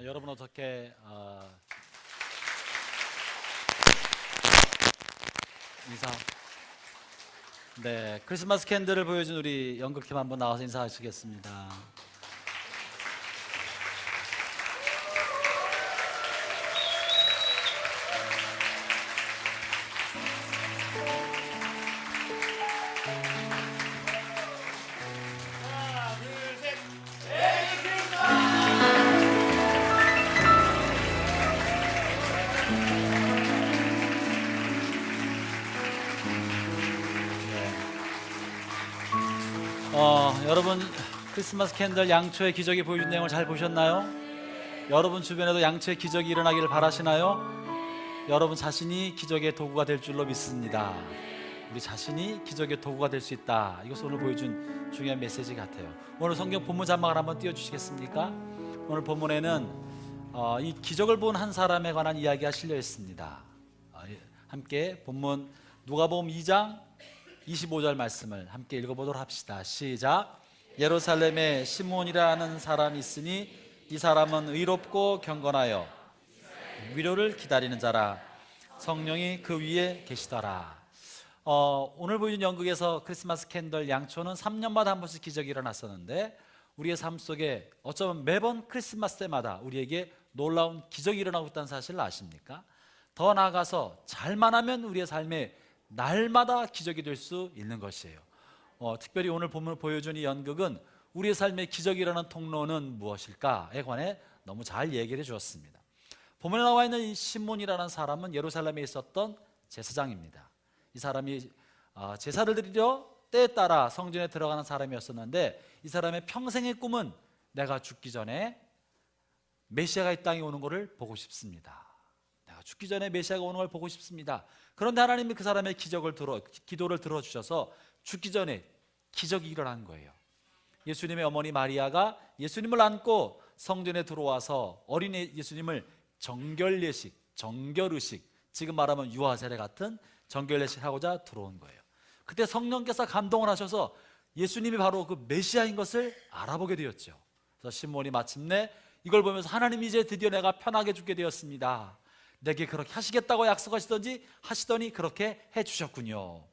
여러분 어떻게 인사? 네, 크리스마스 캔들을 보여준 우리 연극팀 한번 나와서 인사하시겠습니다. 여러분 크리스마스 캔들 양초의 기적이 보여준 내용을 잘 보셨나요? 여러분 주변에도 양초의 기적이 일어나기를 바라시나요? 여러분 자신이 기적의 도구가 될 줄로 믿습니다. 우리 자신이 기적의 도구가 될 수 있다. 이것을 오늘 보여준 중요한 메시지 같아요. 오늘 성경 본문 자막을 한번 띄워주시겠습니까? 오늘 본문에는 이 기적을 본 한 사람에 관한 이야기가 실려 있습니다. 함께 본문 누가복음 2장 25절 말씀을 함께 읽어보도록 합시다. 시작. 예루살렘에 시몬이라는 사람이 있으니 이 사람은 의롭고 경건하여 위로를 기다리는 자라. 성령이 그 위에 계시더라. 오늘 보여준 연극에서 크리스마스 캔들 양초는 3년마다 한 번씩 기적이 일어났었는데 우리의 삶 속에 어쩌면 매번 크리스마스 때마다 우리에게 놀라운 기적이 일어나고 있다는 사실을 아십니까? 더 나아가서 잘만 하면 우리의 삶에 날마다 기적이 될 수 있는 것이에요. 특별히 오늘 보여준 이 연극은 우리의 삶에 기적이 일어나는 통로는 무엇일까에 관해 너무 잘 얘기를 해주었습니다. 본문에 나와 있는 이 시몬이라는 사람은 예루살렘에 있었던 제사장입니다. 이 사람이 제사를 드리려 때에 따라 성전에 들어가는 사람이었었는데 이 사람의 평생의 꿈은 내가 죽기 전에 메시아가 이 땅에 오는 것을 보고 싶습니다. 내가 죽기 전에 메시아가 오는 걸 보고 싶습니다. 그런데 하나님이 그 사람의 기도를 들어주셔서 죽기 전에 기적이 일어난 거예요. 예수님의 어머니 마리아가 예수님을 안고 성전에 들어와서 어린이 예수님을 정결의식, 지금 말하면 유아세례 같은 정결의식 하고자 들어온 거예요. 그때 성령께서 감동을 하셔서 예수님이 바로 그 메시아인 것을 알아보게 되었죠. 그래서 시몬이 마침내 이걸 보면서 하나님이 이제 드디어 내가 편하게 죽게 되었습니다. 내게 그렇게 하시겠다고 하시더니 그렇게 해주셨군요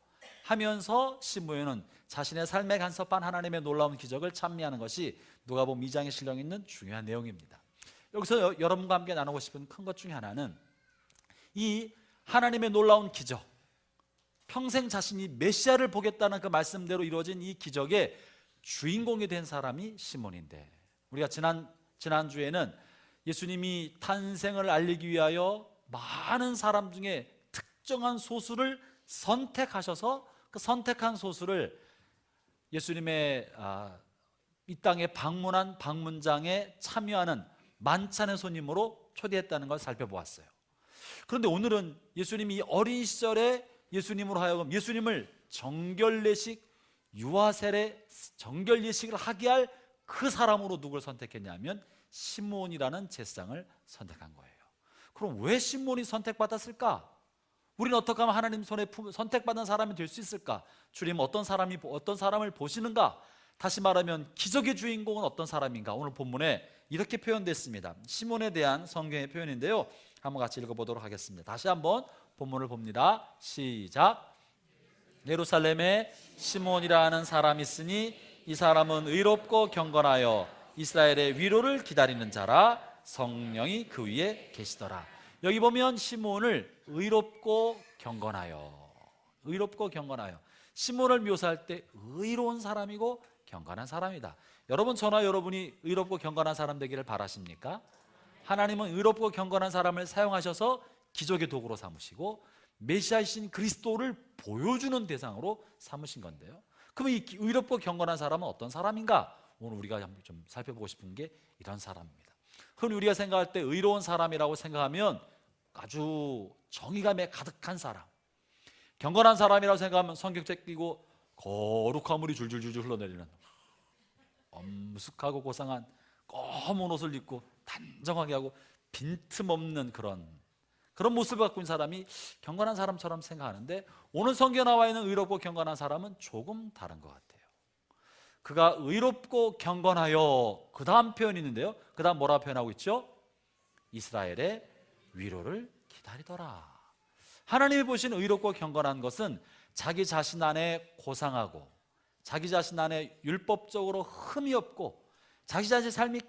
하면서 시므온은 자신의 삶에 간섭한 하나님의 놀라운 기적을 찬미하는 것이 누가복음 2장에 실려 있는 중요한 내용입니다. 여기서 여러분과 함께 나누고 싶은 큰 것 중에 하나는 이 하나님의 놀라운 기적, 평생 자신이 메시아를 보겠다는 그 말씀대로 이루어진 이 기적의 주인공이 된 사람이 시몬인데, 우리가 지난주에는 예수님이 탄생을 알리기 위하여 많은 사람 중에 특정한 소수를 선택하셔서 그 선택한 소수를 예수님의 이 땅에 방문한 방문장에 참여하는 만찬의 손님으로 초대했다는 걸 살펴보았어요. 그런데 오늘은 예수님이 어린 시절에 예수님으로 하여금 예수님을 정결예식을 하게 할 그 사람으로 누굴 선택했냐면 시몬이라는 제사장을 선택한 거예요. 그럼 왜 시몬이 선택받았을까? 우리는 어떻게 하면 하나님 손에 선택받은 사람이 될 수 있을까? 주님 어떤 사람을 보시는가? 다시 말하면 기적의 주인공은 어떤 사람인가? 오늘 본문에 이렇게 표현됐습니다. 시몬에 대한 성경의 표현인데요, 한번 같이 읽어보도록 하겠습니다. 다시 한번 본문을 봅니다. 시작. 예루살렘에 시몬이라는 사람이 있으니 이 사람은 의롭고 경건하여 이스라엘의 위로를 기다리는 자라. 성령이 그 위에 계시더라. 여기 보면 시몬을 의롭고 경건하여 시몬을 묘사할 때 의로운 사람이고 경건한 사람이다. 저나 여러분이 의롭고 경건한 사람 되기를 바라십니까? 하나님은 의롭고 경건한 사람을 사용하셔서 기적의 도구로 삼으시고 메시아이신 그리스도를 보여주는 대상으로 삼으신 건데요, 그럼 이 의롭고 경건한 사람은 어떤 사람인가? 오늘 우리가 좀 살펴보고 싶은 게 이런 사람입니다. 흔히 우리가 생각할 때 의로운 사람이라고 생각하면 아주 정의감에 가득한 사람, 경건한 사람이라고 생각하면 성격책 끼고 거룩함물이 줄줄줄줄 흘러내리는 엄숙하고 고상한 검은 옷을 입고 단정하게 하고 빈틈없는 그런 모습을 갖고 있는 사람이 경건한 사람처럼 생각하는데, 오늘 성경에 나와 있는 의롭고 경건한 사람은 조금 다른 것 같아요. 그가 의롭고 경건하여 그 다음 표현이 있는데요, 그 다음 뭐라 표현하고 있죠? 이스라엘의 위로를 기다리더라. 하나님이 보신 의롭고 경건한 것은 자기 자신 안에 고상하고 자기 자신 안에 율법적으로 흠이 없고 자기 자신의 삶이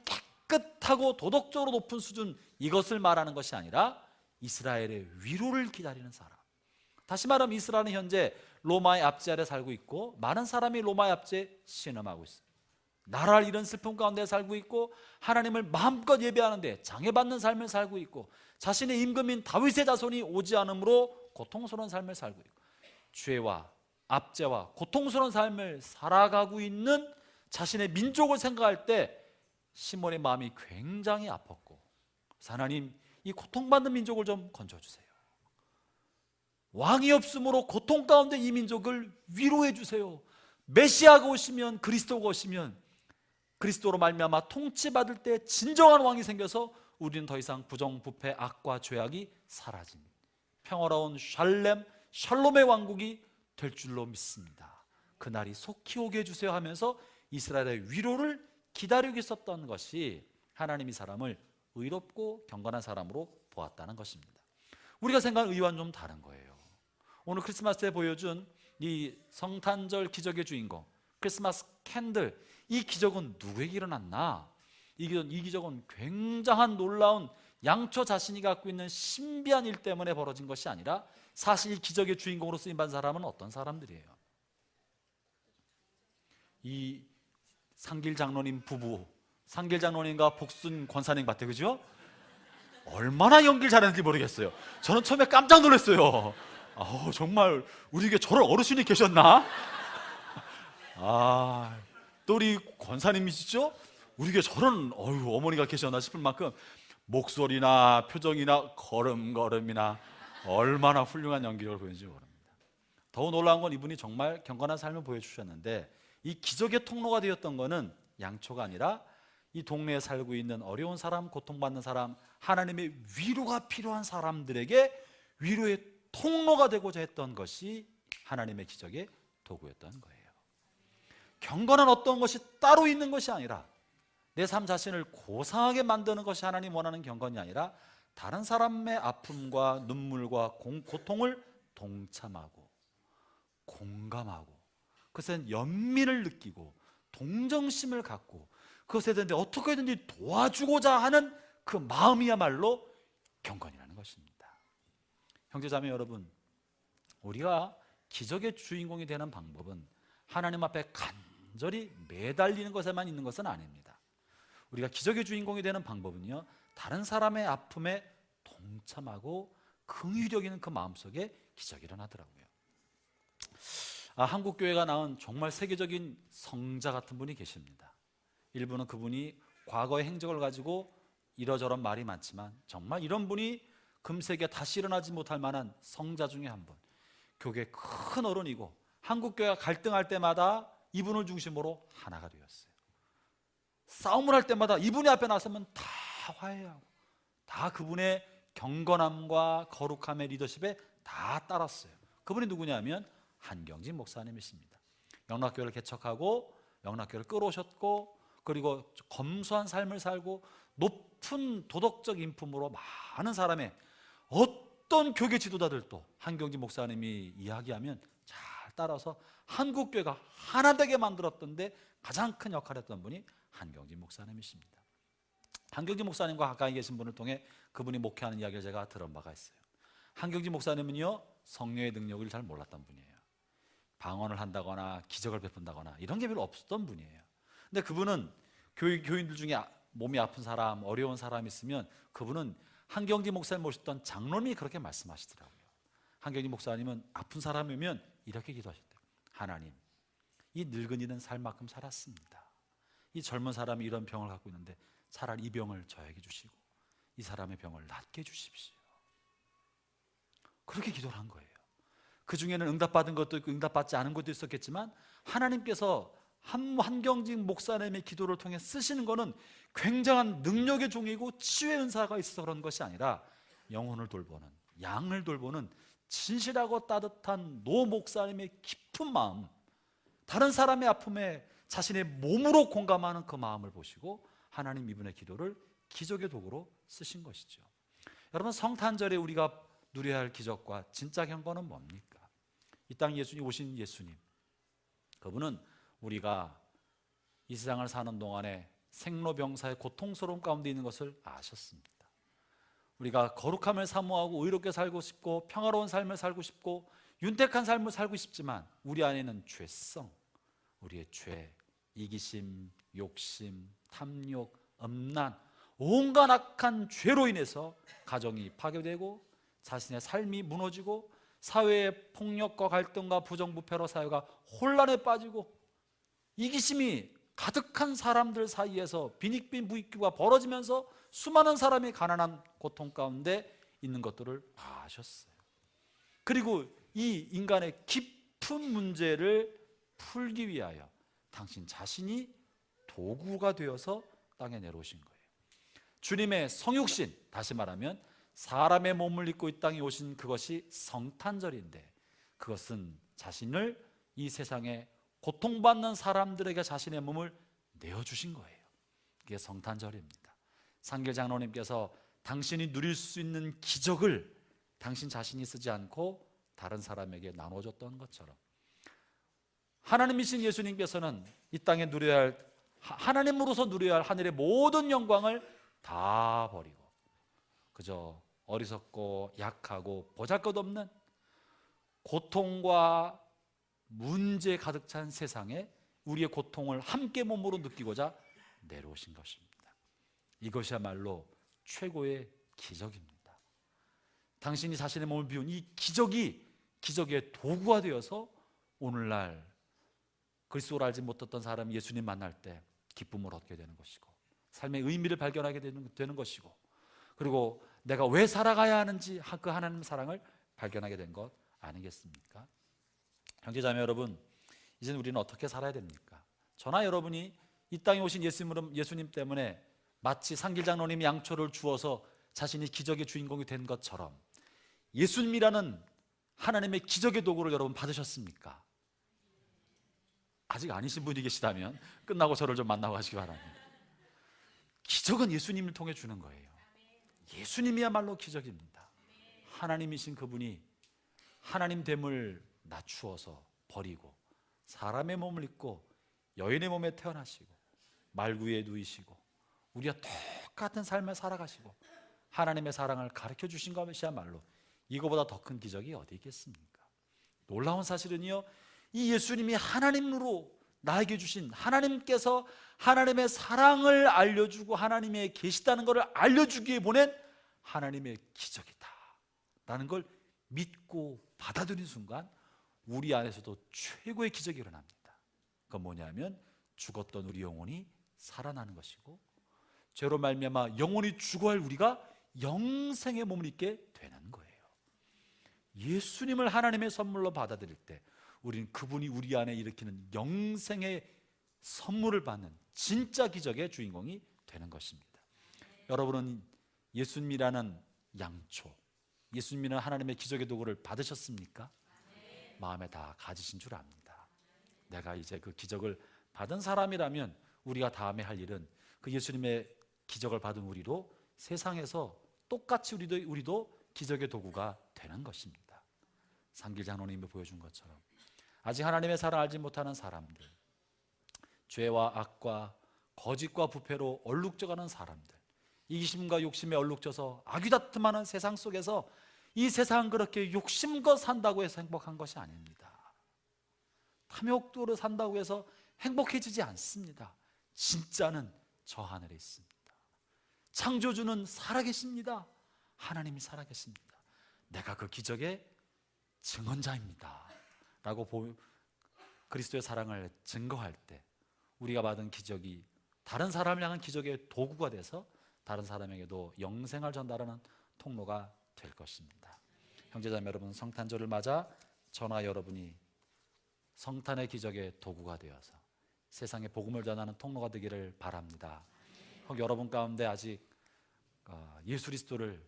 깨끗하고 도덕적으로 높은 수준, 이것을 말하는 것이 아니라 이스라엘의 위로를 기다리는 사람. 다시 말하면 이스라엘은 현재 로마의 압제 아래 살고 있고 많은 사람이 로마의 압제에 신음하고 있습니다. 나라를 잃은 슬픔 가운데 살고 있고 하나님을 마음껏 예배하는데 장애받는 삶을 살고 있고 자신의 임금인 다윗의 자손이 오지 않으므로 고통스러운 삶을 살고 있고 죄와 압제와 고통스러운 삶을 살아가고 있는 자신의 민족을 생각할 때 시몬의 마음이 굉장히 아팠고, 하나님, 이 고통받는 민족을 좀 건져주세요. 왕이 없으므로 고통 가운데 이 민족을 위로해 주세요. 메시아가 오시면, 그리스도가 오시면 그리스도로 말미암아 통치받을 때 진정한 왕이 생겨서 우리는 더 이상 부정부패, 악과 죄악이 사라진 평화로운 샬롬의 왕국이 될 줄로 믿습니다. 그날이 속히 오게 해주세요 하면서 이스라엘의 위로를 기다리고 있었던 것이 하나님이 사람을 의롭고 경건한 사람으로 보았다는 것입니다. 우리가 생각하는 의와는 좀 다른 거예요. 오늘 크리스마스 때 보여준 이 성탄절 기적의 주인공, 크리스마스 캔들, 이 기적은 누구에게 일어났나? 이 기적은 굉장한 놀라운 양초 자신이 갖고 있는 신비한 일 때문에 벌어진 것이 아니라 사실 이 기적의 주인공으로 쓰임받은 사람은 어떤 사람들이에요? 이 상길 장로님 부부, 상길 장로님과 복순 권사님 같아, 그죠? 얼마나 연기를 잘하는지 모르겠어요. 저는 처음에 깜짝 놀랐어요. 정말 우리 에게 저런 어르신이 계셨나? 또 우리 권사님이시죠? 우리에게 저런 어머니가 계셨나 싶을 만큼 목소리나 표정이나 걸음걸음이나 얼마나 훌륭한 연기를 보였는지 모릅니다. 더 놀라운 건 이분이 정말 경건한 삶을 보여주셨는데, 이 기적의 통로가 되었던 것은 양초가 아니라 이 동네에 살고 있는 어려운 사람, 고통받는 사람, 하나님의 위로가 필요한 사람들에게 위로의 통로가 되고자 했던 것이 하나님의 기적의 도구였던 거예요. 경건한 어떤 것이 따로 있는 것이 아니라 내 삶 자신을 고상하게 만드는 것이 하나님 원하는 경건이 아니라 다른 사람의 아픔과 눈물과 고통을 동참하고 공감하고 그것에 연민을 느끼고 동정심을 갖고 그것에 대해 어떻게든지 도와주고자 하는 그 마음이야말로 경건이라는 것입니다. 형제자매 여러분, 우리가 기적의 주인공이 되는 방법은 하나님 앞에 간절히 매달리는 것에만 있는 것은 아닙니다. 우리가 기적의 주인공이 되는 방법은요, 다른 사람의 아픔에 동참하고 긍휼히 여기는 그 마음속에 기적이 일어나더라고요. 한국 교회가 낳은 정말 세계적인 성자 같은 분이 계십니다. 일부는 그분이 과거의 행적을 가지고 이러저런 말이 많지만 정말 이런 분이 금세기에 다시 일어나지 못할 만한 성자 중에 한 분, 교계의 큰 어른이고 한국 교회가 갈등할 때마다 이분을 중심으로 하나가 되었어요. 싸움을 할 때마다 이분의 앞에 나서면 다 화해하고 다 그분의 경건함과 거룩함의 리더십에 다 따랐어요. 그분이 누구냐면 한경진 목사님이십니다. 영락교회를 개척하고 영락교회를 끌어오셨고, 그리고 검소한 삶을 살고 높은 도덕적 인품으로 많은 사람의 어떤 교계 지도자들도 한경진 목사님이 이야기하면 잘 따라서 한국교회가 하나 되게 만들었던데 가장 큰 역할을 했던 분이 한경진 목사님이십니다. 한경진 목사님과 가까이 계신 분을 통해 그분이 목회하는 이야기를 제가 들은 바가 있어요. 한경진 목사님은요, 성령의 능력을 잘 몰랐던 분이에요. 방언을 한다거나 기적을 베푼다거나 이런 게 별로 없었던 분이에요. 근데 그분은 교인들 중에 몸이 아픈 사람, 어려운 사람 있으면 그분은 한경진 목사님 모셨던 장로님이 그렇게 말씀하시더라고요. 한경진 목사님은 아픈 사람이면 이렇게 기도하셨대요. 하나님, 이 늙은이는 살 만큼 살았습니다. 이 젊은 사람이 이런 병을 갖고 있는데 차라리 이 병을 저에게 주시고 이 사람의 병을 낫게 해주십시오. 그렇게 기도를 한 거예요. 그 중에는 응답받은 것도 있고 응답받지 않은 것도 있었겠지만 하나님께서 한경진 목사님의 기도를 통해 쓰시는 것은 굉장한 능력의 종이고 치유의 은사가 있어서 그런 것이 아니라 영혼을 돌보는, 양을 돌보는 진실하고 따뜻한 노 목사님의 깊은 마음, 다른 사람의 아픔에 자신의 몸으로 공감하는 그 마음을 보시고 하나님 이분의 기도를 기적의 도구로 쓰신 것이죠. 여러분, 성탄절에 우리가 누려야 할 기적과 진짜 경건은 뭡니까? 이 땅 예수님 오신 예수님, 그분은 우리가 이 세상을 사는 동안에 생로병사의 고통스러움 가운데 있는 것을 아셨습니다. 우리가 거룩함을 사모하고 의롭게 살고 싶고 평화로운 삶을 살고 싶고 윤택한 삶을 살고 싶지만 우리 안에는 죄성, 우리의 죄, 이기심, 욕심, 탐욕, 음란, 온갖 악한 죄로 인해서 가정이 파괴되고 자신의 삶이 무너지고 사회의 폭력과 갈등과 부정부패로 사회가 혼란에 빠지고 이기심이 가득한 사람들 사이에서 빈익빈 부익부가 벌어지면서 수많은 사람이 가난한 고통 가운데 있는 것들을 아셨어요. 그리고 이 인간의 깊은 문제를 풀기 위하여 당신 자신이 도구가 되어서 땅에 내려오신 거예요. 주님의 성육신, 다시 말하면 사람의 몸을 입고 이 땅에 오신 그것이 성탄절인데, 그것은 자신을 이 세상에 고통받는 사람들에게 자신의 몸을 내어주신 거예요. 이게 성탄절입니다. 상길 장로님께서 당신이 누릴 수 있는 기적을 당신 자신이 쓰지 않고 다른 사람에게 나눠줬던 것처럼, 하나님이신 예수님께서는 이 땅에 누려야 할, 하나님으로서 누려야 할 하늘의 모든 영광을 다 버리고 그저 어리석고 약하고 보잘것없는 고통과 문제 가득 찬 세상에 우리의 고통을 함께 몸으로 느끼고자 내려오신 것입니다. 이것이야말로 최고의 기적입니다. 당신이 자신의 몸을 비운 이 기적이 기적의 도구가 되어서 오늘날 그리스도를 알지 못했던 사람이 예수님 만날 때 기쁨을 얻게 되는 것이고 삶의 의미를 발견하게 되는 것이고, 그리고 내가 왜 살아가야 하는지 그 하나님 사랑을 발견하게 된 것 아니겠습니까? 형제자매 여러분, 이제는 우리는 어떻게 살아야 됩니까? 저나 여러분이 이 땅에 오신 예수님 때문에 마치 상길장로님이 양초를 주어서 자신이 기적의 주인공이 된 것처럼 예수님이라는 하나님의 기적의 도구를 여러분 받으셨습니까? 아직 아니신 분이 계시다면 끝나고 저를 좀 만나고 가시기 바랍니다. 기적은 예수님을 통해 주는 거예요. 예수님이야말로 기적입니다. 하나님이신 그분이 하나님됨을 낮추어서 버리고 사람의 몸을 입고 여인의 몸에 태어나시고 말구에 누이시고 우리와 똑같은 삶을 살아가시고 하나님의 사랑을 가르쳐 주신 것이야말로 이거보다 더 큰 기적이 어디 있겠습니까? 놀라운 사실은요, 이 예수님이 하나님으로 나에게 주신, 하나님께서 하나님의 사랑을 알려주고 하나님의 계시다는 것을 알려주기에 보낸 하나님의 기적이다 라는 걸 믿고 받아들인 순간 우리 안에서도 최고의 기적이 일어납니다. 그건 뭐냐면 죽었던 우리 영혼이 살아나는 것이고, 죄로 말미암아 영혼이 죽어야 할 우리가 영생의 몸을 입게 되는 거예요. 예수님을 하나님의 선물로 받아들일 때 우리는 그분이 우리 안에 일으키는 영생의 선물을 받는 진짜 기적의 주인공이 되는 것입니다. 여러분은 예수님이라는 양초, 예수님이라는 하나님의 기적의 도구를 받으셨습니까? 마음에 다 가지신 줄 압니다. 내가 이제 그 기적을 받은 사람이라면 우리가 다음에 할 일은 그 예수님의 기적을 받은 우리로 세상에서 똑같이 우리도 기적의 도구가 되는 것입니다. 상길장로님이 보여준 것처럼 아직 하나님의 사랑을 알지 못하는 사람들, 죄와 악과 거짓과 부패로 얼룩져가는 사람들, 이기심과 욕심에 얼룩져서 아귀다툼하는 세상 속에서 이 세상은 그렇게 욕심껏 산다고 해서 행복한 것이 아닙니다. 탐욕도로 산다고 해서 행복해지지 않습니다. 진짜는 저 하늘에 있습니다. 창조주는 살아계십니다. 하나님이 살아계십니다. 내가 그 기적의 증언자입니다 라고 그리스도의 사랑을 증거할 때 우리가 받은 기적이 다른 사람을 향한 기적의 도구가 돼서 다른 사람에게도 영생을 전달하는 통로가 될 것입니다. 형제자매 여러분, 성탄절을 맞아 저나 여러분이 성탄의 기적의 도구가 되어서 세상에 복음을 전하는 통로가 되기를 바랍니다. 혹 여러분 가운데 아직 예수 그리스도를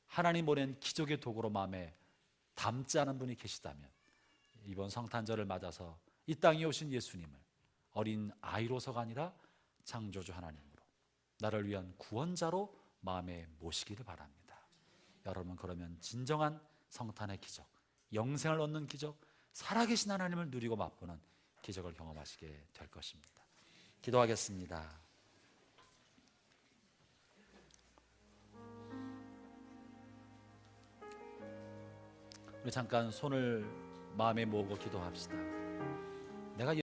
하나님 보낸 기적의 도구로 마음에 담지 않은 분이 계시다면 이번 성탄절을 맞아서 이 땅에 오신 예수님을 어린 아이로서가 아니라 창조주 하나님으로, 나를 위한 구원자로 마음에 모시기를 바랍니다. 여러분, 그러면 진정한 성탄의 기적, 영생을 얻는 기적, 살아계신 하나님을 누리고 맛보는 기적을 경험하시게 될 것입니다. 기도하겠습니다. 우리 잠깐 손을 마음에 모으고 기도합시다.